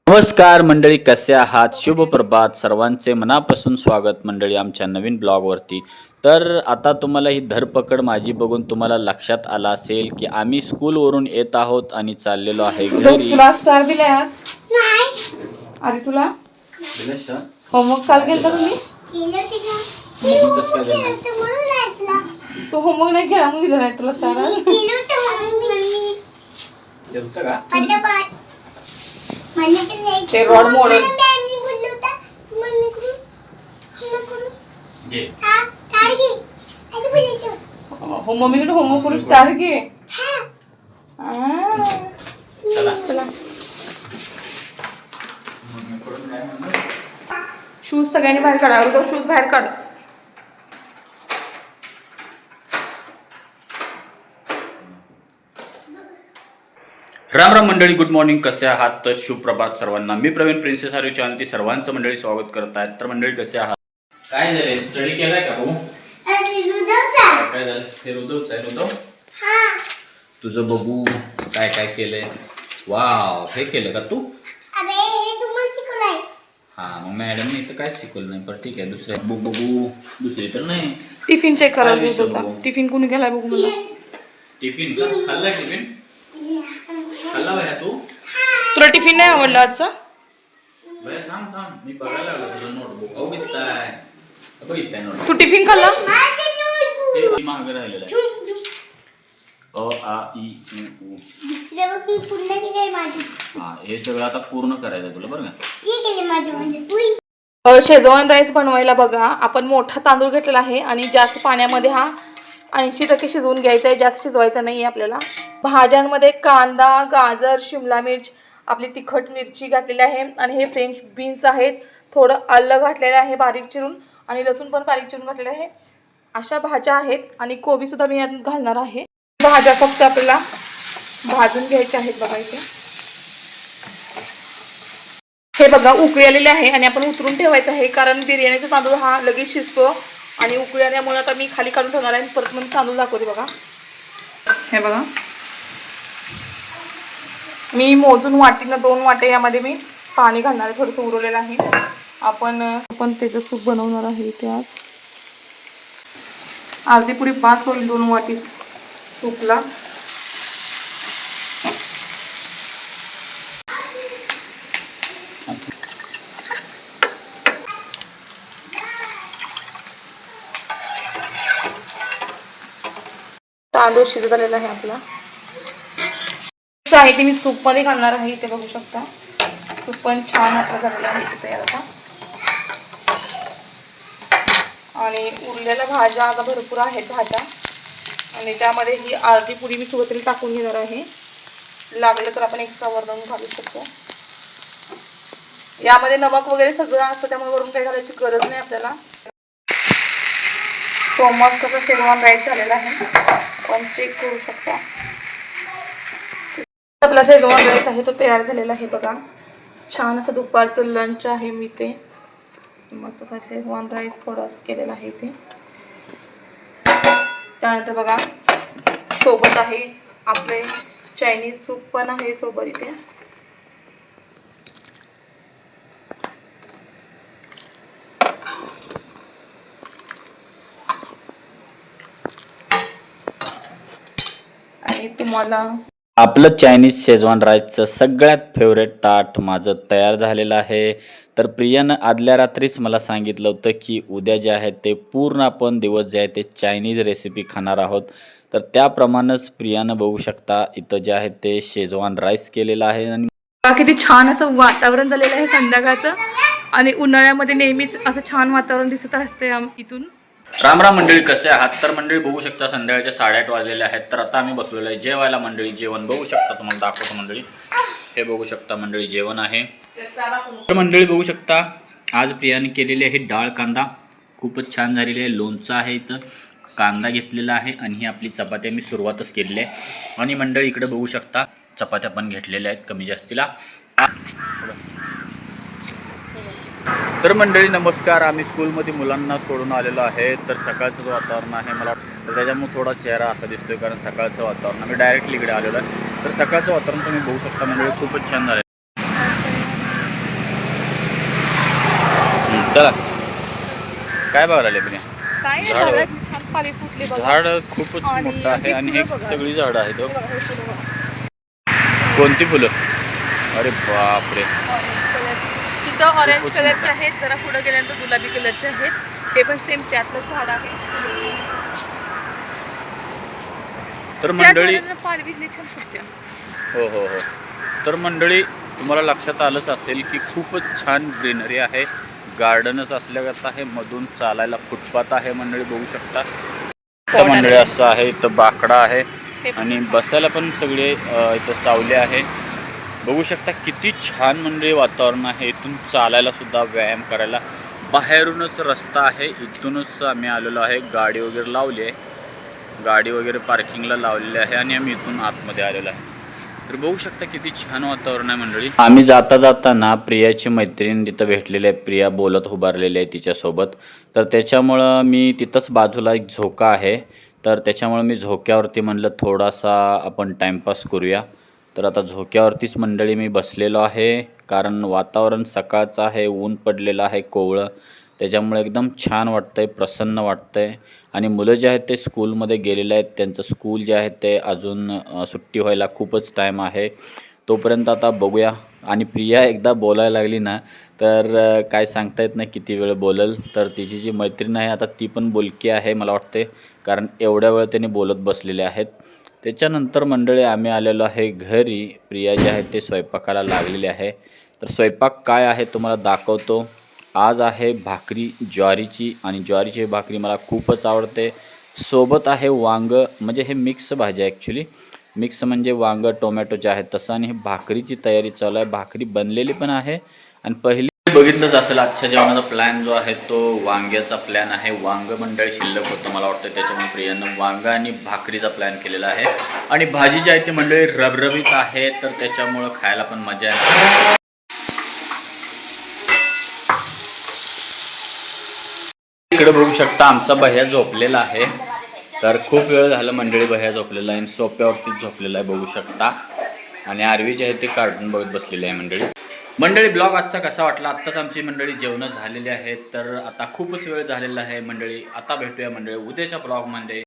नमस्कार मंडळी, कसे आहात? शुभ प्रभात. सर्वांचे मनापासून स्वागत मंडळी आमच्या नवीन ब्लॉगवरती. तर आता तुम्हाला ही धरपकड माझी बघून तुम्हाला लक्षात आलं असेल की आम्ही स्कूलवरून येत आहोत आणि चाललेलो आहे घरी. तुला स्टार दिलाय आज? अरे तुला होमवर्क काल केलं तुम्ही? तो होमवर्क नाही केला म्हणून दिला नाही तुला स्टार. ते रॉड मॉडेल हो मम्मीकडे होमवर्क करून स्टार घे. चला शूज सगळ्यांनी बाहेर काढा. अगोदर शूज बाहेर काढ. राम राम मंडळी, गुड मॉर्निंग. कसे आहात? तर सुप्रभात सर्वांना. मी प्रवीण प्रिन्सेस आर्यू चॅनल ती सर्वांचं मंडळी स्वागत करत आहेत. तर मंडळी कसे आहात? काय झाले? स्टडी केलाय का भाऊ? काय झालं? हे रुदवच आहे. रुदव तुझं बघू काय काय केलंय. वाव, हे केलं का तू? हा, मग मॅडमने इथं काय शिकवलं नाही. पण ठीक आहे, दुसऱ्या बुक बघू. दुसरी तर नाही. टिफिन चेक करा तुझा. टिफिन कोणी केलाय बघू मला. टिफिन का खाल्लाय? टिफिन खाल्ला बाया तू? तुला टिफिन नाही आवडला आजचा? बाया थांब थांब, मी बघायला लागलो तुझं नोटबुक. अहो दिसताय, बघितताय नोटबुक. तू टिफिन खाल्ला? हे मागे राहिलेलं आहे. अ आ इ उ. हा, हे सगळं आता पूर्ण करायचं तुला बरं का. शेजवान राईस बनवायला बघा, आपण मोठा तांदूळ घेतलेला आहे आणि जास्त पाण्यामध्ये हा 80% शिजवून घ्यायचा आहे. जास्त शिजवायचा नाही आहे आपल्याला. भाज्यांमध्ये कांदा, गाजर, शिमला मिर्च, आपली तिखट मिरची घातलेली आहे आणि हे फ्रेंच बीन्स आहेत. थोडं आलं घातलेलं आहे बारीक चिरून आणि लसूण पण बारीक चिरून घातलेलं आहे. अशा भाज्या आहेत आणि कोबीसुद्धा मी यात घालणार आहे. भाज्या फक्त आपल्याला भाजून घ्यायच्या आहेत बघा. इथे हे बघा उकळी आलेले आहे आणि आपण उतरून ठेवायचं आहे, कारण बिर्याणीचा तांदूळ हा लगेच शिजतो आणि उकळी आल्यामुळे आता मी खाली काढून ठेवणार आहे. परत मग तांदूळ दाखवते बघा. हे बघा, मी मोजून वाटीनं 2 वाटे यामध्ये मी पाणी घालणार आहे. थोडंसं उरलेलं आहे. आपण त्याचं सूप बनवणार आहे. इथे आज अर्धी पुरी पास होईल 2 वाटी सूपला. तांदूळ शिजत आलेला आहे आपला. आहे ते मी सूप मध्ये घालणार आहे. इथे बघू शकता सूप पण छान आपलं झालेलं आहे तयार आता. आणि उरलेल्या भाज्या आता भरपूर आहेत भाज्या आणि त्यामध्ये ही अर्धी पुरी मी सुरुवातीला टाकून घेणार आहे. लागलं तर आपण एक्स्ट्रा वरून घालू शकतो. यामध्ये नमक वगैरे सगळं असतं, त्यामुळे वरून काही घालायची गरज नाही आपल्याला. तो मस्त असं शेजवान राईस झालेला आहे, पण चेक करू शकता. आपला शेजवान राईस आहे तो तयार झालेला आहे बघा. छान असं दुपारचं लंच आहे. मी ते मस्त असं शेजवान राईस थोडंसं केलेलं आहे ते. त्यानंतर बघा सोबत आहे आपले चायनीज सूप पण आहे सोबत इथे. आणि तुम्हाला आपलं चायनीज शेजवान राईसचं सगळ्यात फेवरेट ताट माझं तयार झालेलं आहे. तर प्रियानं आदल्या रात्रीच मला सांगितलं होतं की उद्या जे आहे ते पूर्ण आपण दिवस जे आहे ते चायनीज रेसिपी खाणार आहोत. तर त्याप्रमाणेच प्रियानं बघू शकता इथं जे आहे ते शेजवान राईस केलेलं आहे. आणि किती छान असं वातावरण झालेलं आहे संध्याकाळचं आणि उन्हाळ्यामध्ये नेहमीच असं छान वातावरण दिसत असते इथून. राम राम मंडळी, कसे आहात? तर मंडळी बघू शकता संध्याकाळचे 8:30 वाजलेले आहेत. तर आता आम्ही बसलेलो आहे जेवायला मंडळी. जेवण बघू शकता, तुम्हाला दाखवतो मंडळी. हे बघू शकता मंडळी जेवण आहे. तर मंडळी बघू शकता आज प्रियाने केलेली आहे डाळ कांदा, खूपच छान झालेली आहे. लोणचं आहे, इथं कांदा घेतलेला आहे आणि ही आपली चपाती मी सुरुवातच केलेली आहे. आणि मंडळी इकडे बघू शकता चपात्या पण घेतलेल्या आहेत कमी जास्तीला. तर मंडळी नमस्कार. आम्ही स्कूलमध्ये मुलांना सोडून आलेलो आहे. तर सकाळचं वातावरण आहे, मला तर त्याच्यामुळे थोडा चेहरा असा दिसतोय कारण सकाळचं वातावरण. आम्ही डायरेक्टली इकडे आलेलो आहे. तर सकाळचं वातावरण तुम्ही बघू शकता मंडळी खूपच छान झालं. चला काय बघायला आले तुम्ही? काय नाही, झाड. झाडात छान पाली फुटली बघा. झाड खूपच आणि मोठं आहे ही आणि फुलं हे बघा. सगळी झाडं आहेत हो. हे बघा, हे फुलं बघा. कोणती फुलं? अरे बापरे. ऑरेंज कलरची. तिथं ऑरेंज खूपच कलरचे मोठा. आहेत, जरा पुढे गेल्यानंतर गुलाबी कलरचे आहेत. हे पण सेम त्यातलं झाड आहे. तर त्या मंडळी झाडांना पाली बिजली छान फुटते. हो हो हो. तर मंडळी तुम्हाला लक्षात आलंच असेल की खूपच छान ग्रीनरी आहे. गार्डनच असल्यागत आहे. मधून चालायला फुटपाथ आहे मंडळी बघू शकता. तर मंडळी असं आहे, इथं बाकडा आहे आणि बसायला पण सगळे इथं सावले आहे. बघू शकता किती छान मंडळी वातावरण आहे. इथून चालायला सुद्धा व्यायाम करायला बाहेरूनच रस्ता आहे. इथूनच आम्ही आलेलो आहे. गाडी वगैरे लावली आहे. गाडी वगैरे पार्किंगला लावलेली आहे आणि आम्ही इथून आतमध्ये आलेलो आहे. तर बघू शकता किती छान वातावरण आहे मंडळी. आम्ही जाता जाताना प्रियाची मैत्रीण तिथं भेटलेली आहे. प्रिया बोलत उभारलेली आहे तिच्यासोबत. तर त्याच्यामुळं मी तिथंच बाजूला एक झोका आहे. तर त्याच्यामुळं मी झोक्यावरती म्हणलं थोडासा आपण टाईमपास करूया. तर आता झोक्यावरतीच मंडळी मी बसलेलो आहे. कारण वातावरण सकाळचं आहे, ऊन पडलेलं आहे कोवळं. त्याच्यामुळे एकदम छान वाटतं आहे, प्रसन्न वाटतं आहे. आणि मुलं जे आहेत ते स्कूलमध्ये गेलेले आहेत. त्यांचं स्कूल जे आहे ते अजून सुट्टी व्हायला खूपच टाईम आहे. तोपर्यंत आता बघूया. आणि प्रिया एकदा बोलायला लागली ना तर काय सांगता येत नाही किती वेळ बोलेल. तर तिची जी मैत्रीण आहे आता ती पण बोलकी आहे मला वाटते. कारण एवढ्या वेळ त्यांनी बोलत बसलेले आहेत. त्याच्यानंतर मंडळी आम्ही आलेलो आहे घरी. प्रिया जे आहे ते स्वयंपाकाला लागलेली आहे. तर स्वयंपाक काय आहे तुम्हाला दाखवतो. आज आहे भाकरी ज्वारीची आणि ज्वारीची भाकरी मला खूपच आवडते. सोबत आहे वांगं, म्हणजे हे मिक्स भाजी आहे ॲक्च्युली. मिक्स म्हणजे वांगं टोमॅटो जे आहे तसं. आणि हे भाकरीची तयारी चालू आहे. भाकरी बनलेली पण आहे. आणि पहिली बघितलंच असेल आजच्या जेवणाचा प्लॅन जो आहे तो वांग्याचा प्लॅन आहे. वांगं मंडळी शिल्लक होतं मला वाटतं, त्याच्यामुळे प्रियानं वांगं आणि भाकरीचा प्लॅन केलेला आहे. आणि भाजी जी आहे ती मंडळी रबरबीत आहे, तर त्याच्यामुळं खायला पण मजा आहे. इकडे बघू शकता आमचा भैया झोपलेला आहे. तर खूप वेळ झालं मंडळी भैया झोपलेला आहे. सोप्यावरतीच झोपलेला आहे बघू शकता. आणि आरवी जे आहे ते कार्टून बघत बसलेले आहे मंडळी. ब्लॉग आजचा कसा वाटला? आत्ताच आमची मंडळी जेवणं झालेली आहेत. तर आता खूपच वेळ झालेला आहे मंडळी. आता भेटूया मंडळी उद्याच्या ब्लॉगमध्ये.